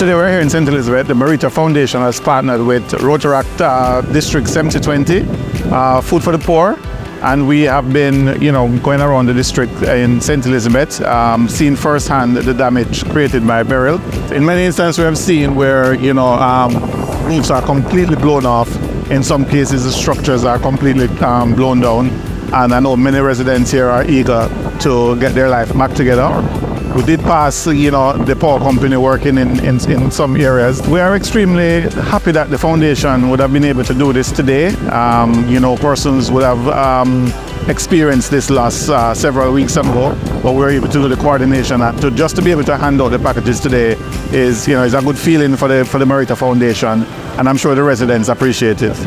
Today we're here in St. Elizabeth. The Barita Foundation has partnered with Rotary District 7020, Food for the Poor, and we have been, going around the district in St. Elizabeth, seeing firsthand the damage created by Beryl. In many instances, we have seen where, roofs are completely blown off. In some cases, the structures are completely blown down, and I know many residents here are eager to get their life back together. We did pass, the power company working in some areas. We are extremely happy that the foundation would have been able to do this today. Persons would have experienced this loss several weeks ago, but we were able to do the coordination. And just to be able to hand out the packages today is a good feeling for the Barita Foundation, and I'm sure the residents appreciate it.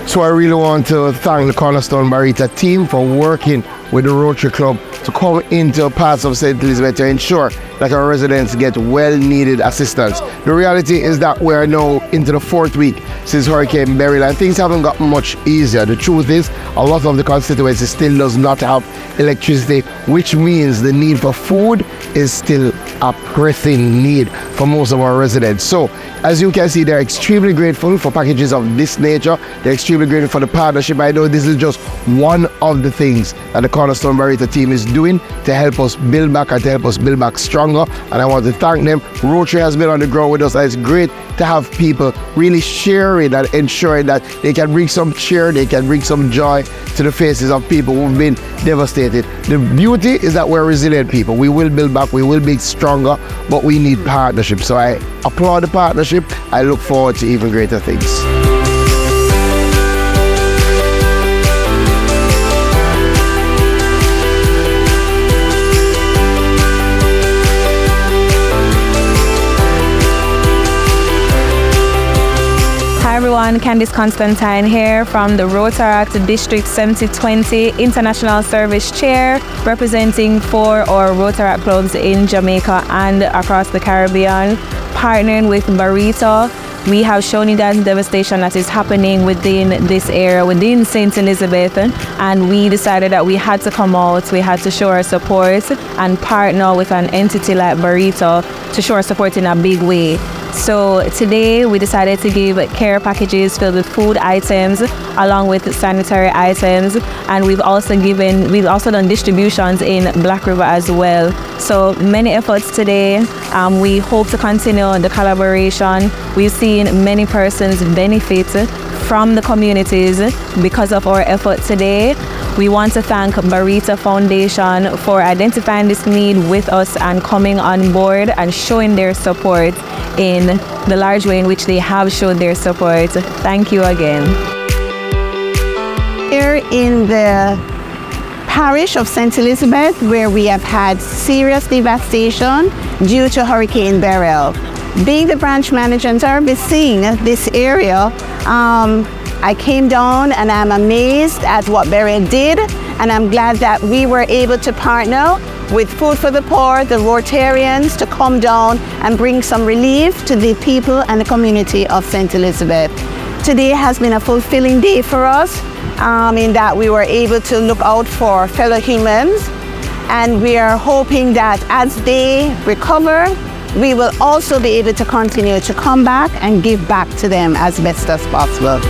So I really want to thank the Cornerstone Barita team for working with the Rotary Club to come into parts of St. Elizabeth to ensure that our residents get well-needed assistance. The reality is that we are now into the 4th week since Hurricane Beryl, and things haven't gotten much easier. The truth is, a lot of the constituency still does not have electricity, which means the need for food is still a pressing need for most of our residents. So, as you can see, they're extremely grateful for packages of this nature. They're extremely grateful for the partnership. I know this is just one of the things that the Cornerstone Barita team is doing to help us build back and to help us build back stronger. And I want to thank them. Rotary has been on the ground with us, and it's great to have people really sharing and ensuring that they can bring some cheer, they can bring some joy to the faces of people who've been devastated. The beauty is that we're resilient people. We will build back, we will be stronger, but we need partnership. So I applaud the partnership. I look forward to even greater things. Hi everyone, Candice Constantine here from the Rotary District 7020 International Service Chair, representing 4 our Rotary clubs in Jamaica and across the Caribbean. Partnering with Barita, we have shown you guys the devastation that is happening within this area, within St. Elizabeth, and we decided that we had to come out, we had to show our support and partner with an entity like Barita to show our support in a big way. So today we decided to give care packages filled with food items along with sanitary items, and we've also done distributions in Black River as well. So many efforts today. We hope to continue the collaboration. We've seen many persons benefit from the communities because of our effort today. We want to thank Barita Foundation for identifying this need with us and coming on board and showing their support in the large way in which they have showed their support. Thank you again. Here in the parish of St. Elizabeth, where we have had serious devastation due to Hurricane Beryl. Being the branch manager and overseeing this area, I came down and I'm amazed at what Beryl did, and I'm glad that we were able to partner with Food for the Poor, the Rotarians, to come down and bring some relief to the people and the community of St. Elizabeth. Today has been a fulfilling day for us in that we were able to look out for fellow humans, and we are hoping that as they recover, we will also be able to continue to come back and give back to them as best as possible.